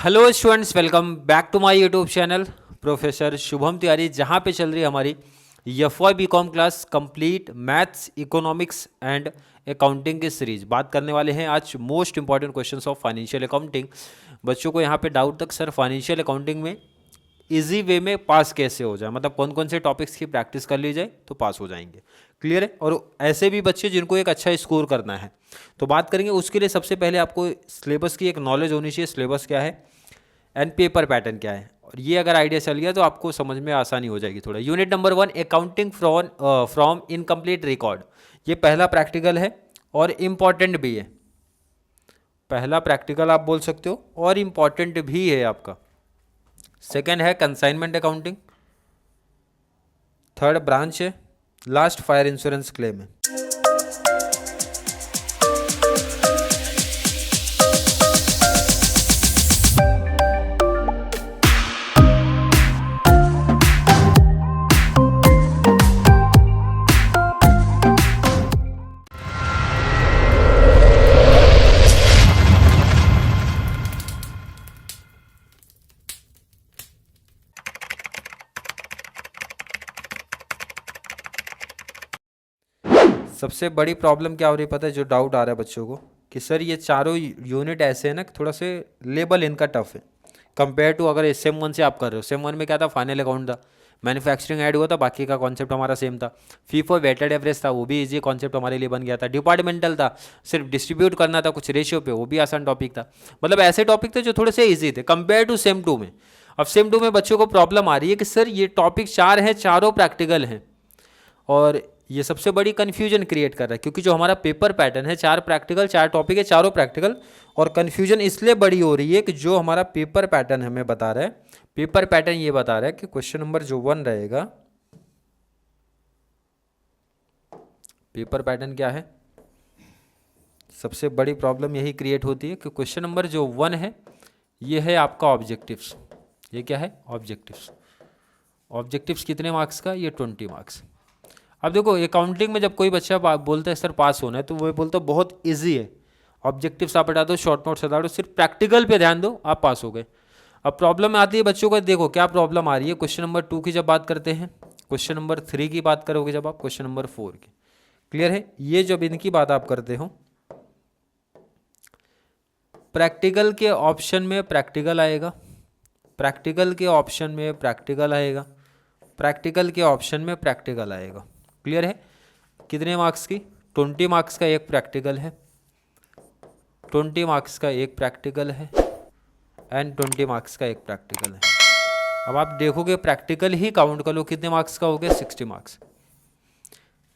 Hello students, welcome back to my YouTube channel professor Shubham Tiwari, जहाँ पे चल रही है हमारी FY BCom class complete maths, economics and accounting की सीरीज। बात करने वाले हैं आज most important questions of financial accounting. बच्चों को यहाँ पे डाउट तक सर फाइनेंशियल अकाउंटिंग में इजी वे में पास कैसे हो जाए, मतलब कौन कौन से टॉपिक्स की प्रैक्टिस कर ली जाए तो पास हो जाएंगे। क्लियर है? और ऐसे भी बच्चे जिनको एक अच्छा स्कोर करना है तो बात करेंगे। उसके लिए सबसे पहले आपको सिलेबस की एक नॉलेज होनी चाहिए। सिलेबस क्या है एंड पेपर पैटर्न क्या है, और ये अगर आइडिया चल गया तो आपको समझ में आसानी हो जाएगी थोड़ा। Unit number 1 accounting from incomplete record, ये पहला प्रैक्टिकल है और इम्पॉर्टेंट भी है। पहला प्रैक्टिकल आप बोल सकते हो और इम्पॉर्टेंट भी है आपका। सेकेंड है कंसाइनमेंट अकाउंटिंग, थर्ड ब्रांच है, लास्ट फायर इंश्योरेंस क्लेम है। सबसे बड़ी प्रॉब्लम क्या हो रही है पता है, जो डाउट आ रहा है बच्चों को कि सर ये चारों यूनिट ऐसे हैं ना कि थोड़ा से लेबल इनका टफ है कंपेयर टू अगर सेम वन से आप कर रहे हो। सेम वन में क्या था, फाइनल अकाउंट था, मैन्युफैक्चरिंग ऐड हुआ था, बाकी का कॉन्सेप्ट हमारा सेम था। फीफो वेटेड एवरेज था, वो भी इजी कॉन्सेप्ट हमारे लिए बन गया था। डिपार्टमेंटल था, सिर्फ डिस्ट्रीब्यूट करना था कुछ रेशियो पे, वो भी आसान टॉपिक था। मतलब ऐसे टॉपिक थे जो थोड़े से ईजी थे कंपेयर टू सेम टू में। अब सेम टू में बच्चों को प्रॉब्लम आ रही है कि सर ये टॉपिक 4 हैं, चारों प्रैक्टिकल हैं, और ये सबसे बड़ी कन्फ्यूजन क्रिएट कर रहा है क्योंकि जो हमारा पेपर पैटर्न है 4 प्रैक्टिकल 4 टॉपिक है, चारों प्रैक्टिकल। और कन्फ्यूजन इसलिए बड़ी हो रही है कि जो हमारा पेपर पैटर्न हमें बता रहा है, पेपर पैटर्न ये बता रहा है कि क्वेश्चन नंबर जो 1 रहेगा, पेपर पैटर्न क्या है, सबसे बड़ी प्रॉब्लम यही क्रिएट होती है कि क्वेश्चन नंबर जो 1 है ये है आपका ऑब्जेक्टिव्स। ये क्या है? ऑब्जेक्टिव्स। ऑब्जेक्टिव्स कितने मार्क्स का? ये 20 मार्क्स। अब देखो अकाउंटिंग में जब कोई बच्चा बोलता है सर पास होना है तो वो बोलता है बहुत इजी है, ऑब्जेक्टिव्स आप हटा दो, शॉर्ट नोट्स हटा दो, सिर्फ प्रैक्टिकल पे ध्यान दो, आप पास हो गए। अब प्रॉब्लम आती है बच्चों को, देखो क्या प्रॉब्लम आ रही है। क्वेश्चन नंबर 2 की जब बात करते हैं, क्वेश्चन नंबर 3 की बात करोगे जब आप, क्वेश्चन नंबर 4 की, क्लियर है? ये जब इनकी बात आप करते हो, प्रैक्टिकल के ऑप्शन में प्रैक्टिकल आएगा, प्रैक्टिकल के ऑप्शन में प्रैक्टिकल आएगा, प्रैक्टिकल के ऑप्शन में प्रैक्टिकल आएगा। क्लियर है? कितने मार्क्स की? 20 मार्क्स का एक प्रैक्टिकल है, 20 मार्क्स का एक प्रैक्टिकल है एंड 20 मार्क्स का एक प्रैक्टिकल है। अब आप देखोगे प्रैक्टिकल ही काउंट कर लो, कितने मार्क्स का हो गया? 60 मार्क्स।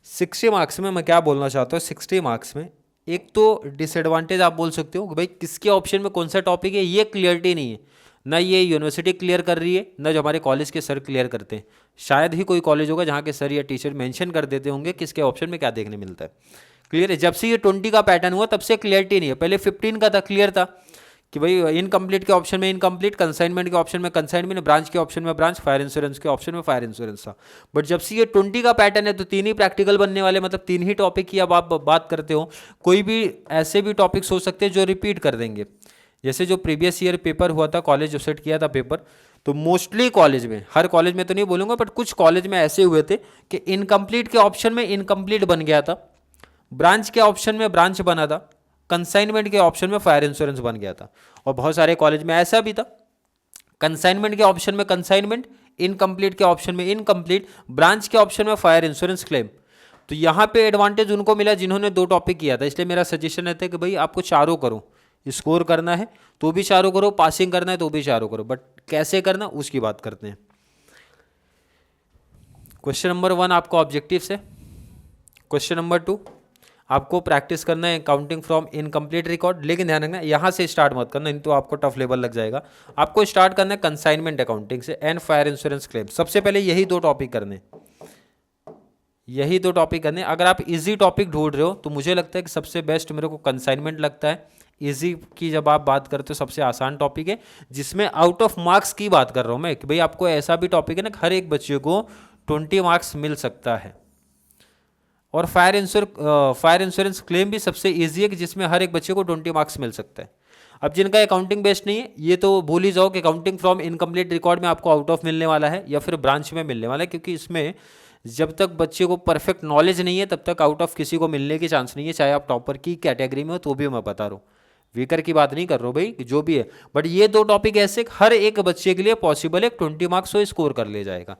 60 मार्क्स में मैं क्या बोलना चाहता हूँ, 60 मार्क्स में एक तो डिसएडवांटेज आप बोल सकते हो कि भाई किसके ऑप्शन में कौन सा टॉपिक है ये क्लियरिटी नहीं है, ना ये यूनिवर्सिटी क्लियर कर रही है, ना जो हमारे कॉलेज के सर क्लियर करते हैं। शायद ही कोई कॉलेज होगा जहाँ के सर या टीचर मेंशन कर देते होंगे किसके ऑप्शन में क्या देखने मिलता है। क्लियर है? जब से ये 20 का पैटर्न हुआ तब से क्लियरिटी नहीं है। पहले 15 का था, क्लियर था कि भाई इनकम्प्लीट के ऑप्शन में इनकम्प्लीट, कंसाइनमेंट के ऑप्शन में कंसाइनमेंट, ब्रांच के ऑप्शन में ब्रांच, फायर इंश्योरेंस के ऑप्शन में फायर इंश्योरेंस था। बट जब से ये 20 का पैटर्न है तो 3 ही प्रैक्टिकल बनने वाले, मतलब 3 ही टॉपिक की अब आप बात करते हो। कोई भी ऐसे भी टॉपिक्स हो सकते हैं जो रिपीट कर देंगे, जैसे जो प्रीवियस ईयर पेपर हुआ था, कॉलेज जो सेट किया था पेपर, तो मोस्टली कॉलेज में, हर कॉलेज में तो नहीं बोलूँगा बट कुछ कॉलेज में ऐसे हुए थे कि इनकम्प्लीट के ऑप्शन में इनकम्प्लीट बन गया था, ब्रांच के ऑप्शन में ब्रांच बना था, कंसाइनमेंट के ऑप्शन में फायर इंश्योरेंस बन गया था। और बहुत सारे कॉलेज में ऐसा भी था, कंसाइनमेंट के ऑप्शन में कंसाइनमेंट, इनकम्प्लीट के ऑप्शन में इनकम्प्लीट, ब्रांच के ऑप्शन में फायर इंश्योरेंस क्लेम। तो यहाँ पे एडवांटेज उनको मिला जिन्होंने 2 टॉपिक किया था। इसलिए मेरा सजेशन रहता है कि भाई आपको चारों करो, स्कोर करना है तो भी चारों करो, पासिंग करना है तो भी चारों करो, बट कैसे करना उसकी बात करते हैं। क्वेश्चन नंबर 1 आपको ऑब्जेक्टिव्स है, क्वेश्चन नंबर 2 आपको प्रैक्टिस करना है काउंटिंग फ्रॉम इनकम्प्लीट रिकॉर्ड। लेकिन ध्यान रखना यहाँ से स्टार्ट मत करना, नहीं तो आपको टफ लेवल लग जाएगा। आपको स्टार्ट करना है कंसाइनमेंट अकाउंटिंग से एंड फायर इंश्योरेंस क्लेम। सबसे पहले यही 2 टॉपिक करने, यही 2 टॉपिक करने। अगर आप इजी टॉपिक ढूंढ रहे हो तो मुझे लगता है कि सबसे बेस्ट मेरे को कंसाइनमेंट लगता है। इजी की जब आप बात करते हो सबसे आसान टॉपिक है, जिसमें आउट ऑफ मार्क्स की बात कर रहा हूँ मैं कि भाई आपको ऐसा भी टॉपिक है ना हर एक बच्चे को 20 मार्क्स मिल सकता है। और फायर इंश्योरेंस क्लेम भी सबसे ईजी है कि जिसमें हर एक बच्चे को 20 मार्क्स मिल सकता है। अब जिनका अकाउंटिंग बेस्ड नहीं है ये तो भूल ही जाओ कि काउंटिंग फ्रॉम इनकम्प्लीट रिकॉर्ड में आपको आउट ऑफ मिलने वाला है या फिर ब्रांच में मिलने वाला है, क्योंकि इसमें जब तक बच्चे को परफेक्ट नॉलेज नहीं है तब तक आउट ऑफ किसी को मिलने की चांस नहीं है, चाहे आप टॉपर की कैटेगरी में हो तो भी मैं बता रहा हूँ, वीकर की बात नहीं कर रहा हूँ भाई, जो भी है। बट ये दो टॉपिक ऐसे हर एक बच्चे के लिए पॉसिबल है 20 मार्क्स वो स्कोर कर ले जाएगा।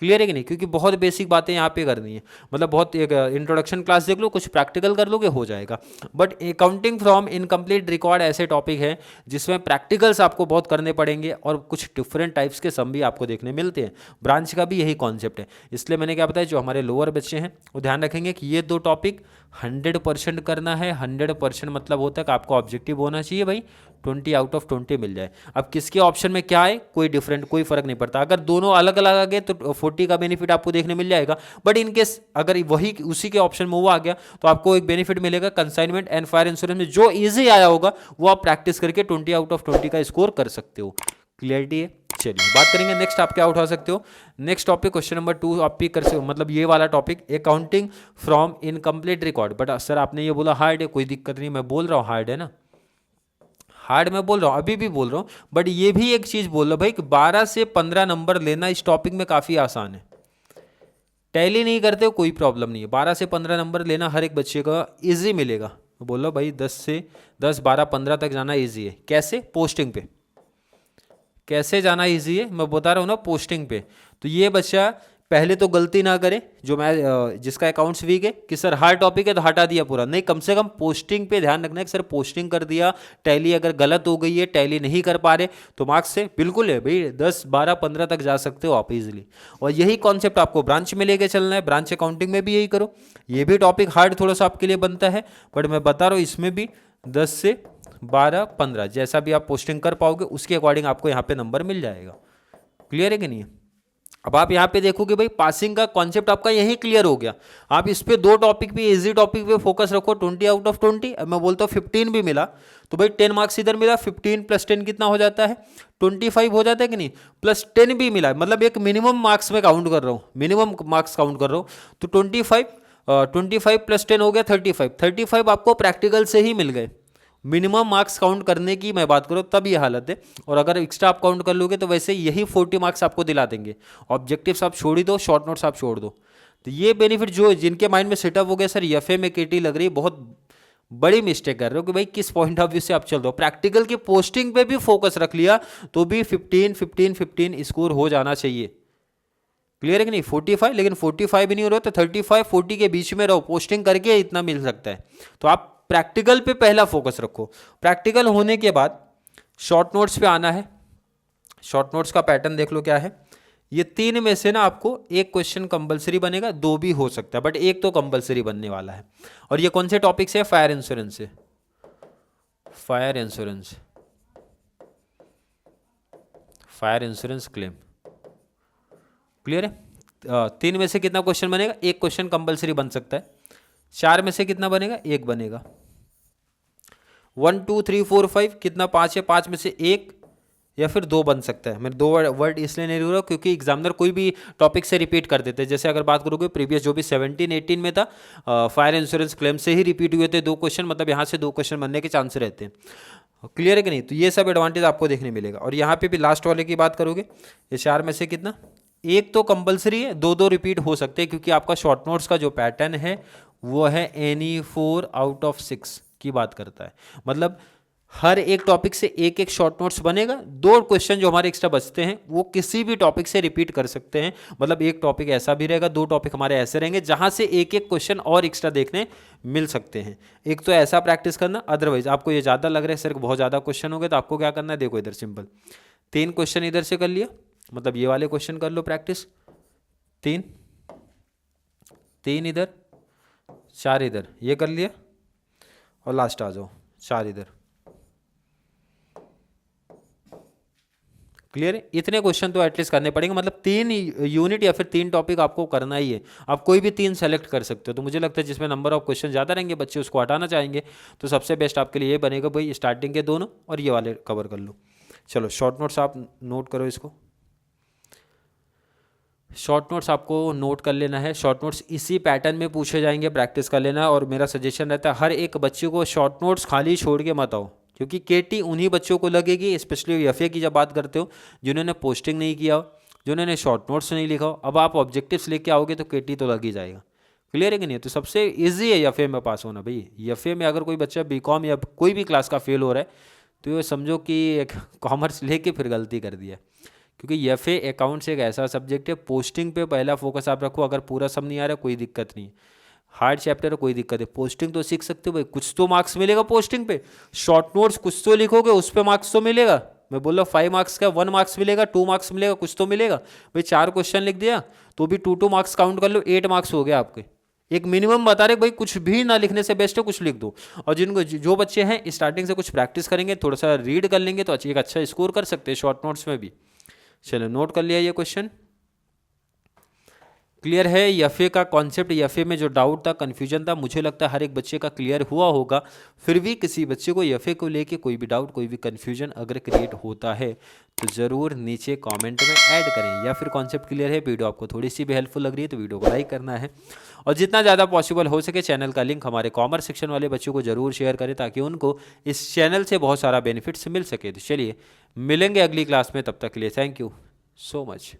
क्लियर है कि नहीं, क्योंकि बहुत बेसिक बातें यहाँ पे करनी है, मतलब बहुत एक इंट्रोडक्शन क्लास देख लो, कुछ प्रैक्टिकल कर लोगे हो जाएगा। But accounting from incomplete record ऐसे टॉपिक है जिसमें प्रैक्टिकल्स आपको बहुत करने पड़ेंगे और कुछ डिफरेंट टाइप्स के सम भी आपको देखने मिलते हैं। ब्रांच का भी यही कॉन्सेप्ट है, इसलिए मैंने क्या बताया, जो हमारे लोअर बच्चे हैं वो ध्यान रखेंगे कि ये दो टॉपिक 100% करना है। 100% मतलब होता है कि आपको ऑब्जेक्टिव होना चाहिए भाई 20 आउट ऑफ 20 मिल जाए। अब किसके ऑप्शन में क्या है कोई डिफरेंट, कोई फर्क नहीं पड़ता। अगर दोनों अलग अलग आ गए तो 40 का बेनिफिट आपको देखने मिल जाएगा। बट इनकेस अगर वही उसी के ऑप्शन में वो आ गया तो आपको एक बेनिफिट मिलेगा कंसाइनमेंट एंड फायर इंश्योरेंस में जो इजी आया होगा वो आप प्रैक्टिस करके 20 आउट ऑफ 20 का स्कोर कर सकते हो। क्लियरिटी है। चलिए बात करेंगे नेक्स्ट, आप क्या उठा सकते हो। नेक्स्ट टॉपिक क्वेश्चन नंबर 2 आप पिक कर सकते हो, मतलब ये वाला topic accounting from incomplete record. But sir आपने ये बोला हार्ड है, कोई दिक्कत नहीं, मैं बोल रहा हूँ हार्ड है ना, हार्ड मैं बोल रहा हूँ, अभी भी बोल रहा हूँ। बट ये भी एक चीज़ बोल रहा हूँ भाई कि 12 से 15 नंबर लेना इस टॉपिक में काफ़ी आसान है। टैली नहीं करते हो कोई प्रॉब्लम नहीं है, 12 से 15 नंबर लेना हर एक बच्चे का ईजी मिलेगा। बोलो भाई 10 12 15 तक जाना ईजी है। कैसे? पोस्टिंग पे। कैसे जाना इजी है मैं बता रहा हूँ ना, पोस्टिंग पे। तो ये बच्चा पहले तो गलती ना करे जो मैं जिसका अकाउंट्स वीक है कि सर हार्ड टॉपिक है तो हटा दिया पूरा, नहीं, कम से कम पोस्टिंग पे ध्यान रखना है कि सर पोस्टिंग कर दिया, टैली अगर गलत हो गई है, टैली नहीं कर पा रहे तो मार्क्स से बिल्कुल है भाई 10 12 15 तक जा सकते हो आप इजीली। और यही कॉन्सेप्ट आपको ब्रांच में लेके चलना है, ब्रांच अकाउंटिंग में भी यही करो। ये भी टॉपिक हार्ड थोड़ा सा आपके लिए बनता है, बट मैं बता रहा हूँ इसमें भी 10 से 12 15 जैसा भी आप पोस्टिंग कर पाओगे उसके अकॉर्डिंग आपको यहाँ पे नंबर मिल जाएगा। क्लियर है कि नहीं? अब आप यहाँ पे देखोगे भाई पासिंग का कॉन्सेप्ट आपका यही क्लियर हो गया। आप इस पे दो टॉपिक पे इजी टॉपिक पे फोकस रखो, 20 आउट ऑफ 20। अब मैं बोलता हूँ 15 भी मिला तो भाई 10 मार्क्स इधर मिला, 15 + 10 कितना हो जाता है 25 हो जाता है कि नहीं, प्लस 10 भी मिला, मतलब एक मिनिमम मार्क्स में काउंट कर रहा हूँ, मिनिमम मार्क्स काउंट कर रहा हूँ। तो 25 + 10 हो गया 35 आपको प्रैक्टिकल से ही मिल गए। मिनिमम मार्क्स काउंट करने की मैं बात करूँ तब ये हालत है, और अगर एक्स्ट्रा आप काउंट कर लोगे तो वैसे यही 40 मार्क्स आपको दिला देंगे। ऑब्जेक्टिव्स आप छोड़ ही दो, शॉर्ट नोट्स आप छोड़ दो। तो ये बेनिफिट जो जिनके माइंड में सेटअप हो गया सर एफए में केटी लग रही है, बहुत बड़ी मिस्टेक कर रहे हो कि भाई किस पॉइंट ऑफ व्यू से आप चल रहे हो। प्रैक्टिकल की पोस्टिंग पे भी फोकस रख लिया तो भी 15 स्कोर हो जाना चाहिए। क्लियर है कि नहीं? 45, लेकिन 45 भी नहीं हो रहा तो 35 40 के बीच में रहो, पोस्टिंग करके इतना मिल सकता है। तो आप प्रैक्टिकल पे पहला फोकस रखो। प्रैक्टिकल होने के बाद शॉर्ट नोट्स पे आना है। शॉर्ट नोट्स का पैटर्न देख लो क्या है। ये 3 में से ना आपको एक क्वेश्चन कंपलसरी बनेगा, 2 भी हो सकता है, बट एक तो कंपलसरी बनने वाला है। और ये कौन से टॉपिक से है? फायर इंश्योरेंस से। Fire insurance, fire insurance claim. Clear है? 3 में से कितना क्वेश्चन बनेगा? एक क्वेश्चन कंपलसरी बन सकता है। 4 में से कितना बनेगा? एक बनेगा। 1 2 3 4 5 कितना? 5 है, 5 में से एक या फिर 2 बन सकता है। मैं 2 वर्ड इसलिए नहीं ले रहा क्योंकि एग्जामिनर कोई भी टॉपिक से रिपीट कर देते हैं। जैसे अगर बात करोगे प्रीवियस जो भी 17 18 में था, फायर इंश्योरेंस क्लेम से ही रिपीट हुए थे 2 क्वेश्चन, मतलब यहाँ से 2 क्वेश्चन बनने के चांस रहते हैं। क्लियर है कि नहीं? तो ये सब एडवांटेज आपको देखने मिलेगा। और यहाँ पे भी लास्ट वाले की बात करोगे, ये 4 में से कितना? एक तो कंपलसरी है, 2 रिपीट हो सकते हैं क्योंकि आपका शॉर्ट नोट्स का जो पैटर्न है वो है एनी 4 आउट ऑफ 6 की बात करता है। मतलब हर एक टॉपिक से एक एक शॉर्ट नोट्स बनेगा। 2 क्वेश्चन जो हमारे एक्स्ट्रा बचते हैं वो किसी भी टॉपिक से रिपीट कर सकते हैं। मतलब एक टॉपिक ऐसा भी रहेगा, 2 टॉपिक हमारे ऐसे रहेंगे जहां से एक एक क्वेश्चन और एक्स्ट्रा देखने मिल सकते हैं। एक तो ऐसा प्रैक्टिस करना, अदरवाइज आपको ये ज़्यादा लग रहा है सर बहुत ज़्यादा क्वेश्चन हो गए तो आपको क्या करना है, देखो इधर सिंपल 3 क्वेश्चन इधर से कर लिया, मतलब ये वाले क्वेश्चन कर लो प्रैक्टिस, 3 इधर, 4 इधर, ये कर लिया और लास्ट आ जाओ 4 इधर। क्लियर है? इतने क्वेश्चन तो एटलीस्ट करने पड़ेंगे, मतलब 3 यूनिट या फिर 3 टॉपिक आपको करना ही है। आप कोई भी 3 सेलेक्ट कर सकते हो। तो मुझे लगता है जिसमें नंबर ऑफ क्वेश्चन ज़्यादा रहेंगे बच्चे उसको हटाना चाहेंगे, तो सबसे बेस्ट आपके लिए ये बनेगा भाई स्टार्टिंग के दोनों और ये वाले कवर कर लो। चलो शॉर्ट नोट्स आप नोट करो, इसको शॉर्ट नोट्स आपको नोट कर लेना है। शॉर्ट नोट्स इसी पैटर्न में पूछे जाएंगे, प्रैक्टिस कर लेना। और मेरा सजेशन रहता है हर एक बच्चे को शॉर्ट नोट्स खाली छोड़ के मत आओ। क्योंकि केटी उन्हीं बच्चों को लगेगी, स्पेशली एफए की जब बात करते हो, जिन्होंने पोस्टिंग नहीं किया हो, जिन्होंने शॉर्ट नोट्स नहीं लिखा हो। अब आप ऑब्जेक्टिव्स लेके आओगे तो केटी तो लग ही जाएगा। क्लियर है कि नहीं? तो सबसे इजी है एफए में पास होना भाई। एफए में अगर कोई बच्चा बीकॉम या कोई भी क्लास का फेल हो रहा है तो ये समझो कि एक कॉमर्स लेके फिर गलती कर दिया, क्योंकि एफए अकाउंट्स एक ऐसा सब्जेक्ट है, पोस्टिंग पे पहला फोकस आप रखो। अगर पूरा सब नहीं आ रहा कोई दिक्कत नहीं, हार्ड चैप्टर है कोई दिक्कत है, पोस्टिंग तो सीख सकते हो भाई, कुछ तो मार्क्स मिलेगा पोस्टिंग पे। शॉर्ट नोट्स कुछ तो लिखोगे उस पर मार्क्स तो मिलेगा। मैं बोल रहा हूँ 5 मार्क्स का 1 मार्क्स मिलेगा, 2 मार्क्स मिलेगा, कुछ तो मिलेगा भाई। 4 क्वेश्चन लिख दिया तो भी 2 मार्क्स काउंट कर लो, 8 मार्क्स हो गया आपके। एक मिनिमम बता रहे भाई, कुछ भी ना लिखने से बेस्ट है कुछ लिख दो। और जिनको जो बच्चे हैं स्टार्टिंग से कुछ प्रैक्टिस करेंगे, थोड़ा सा रीड कर लेंगे तो एक अच्छा स्कोर कर सकते हैं शॉर्ट नोट्स में भी। चलो नोट कर लिया ये क्वेश्चन। क्लियर है एफए का कॉन्सेप्ट? एफए में जो डाउट था, कन्फ्यूजन था, मुझे लगता है हर एक बच्चे का क्लियर हुआ होगा। फिर भी किसी बच्चे को एफए को लेके कोई भी डाउट, कोई भी कन्फ्यूजन अगर क्रिएट होता है तो ज़रूर नीचे कमेंट में ऐड करें। या फिर कॉन्सेप्ट क्लियर है, वीडियो आपको थोड़ी सी भी हेल्पफुल लग रही है तो वीडियो को लाइक करना है। और जितना ज़्यादा पॉसिबल हो सके चैनल का लिंक हमारे कॉमर्स सेक्शन वाले बच्चों को ज़रूर शेयर करें, ताकि उनको इस चैनल से बहुत सारा बेनिफिट्स मिल सके। तो चलिए मिलेंगे अगली क्लास में, तब तक के लिए थैंक यू सो मच।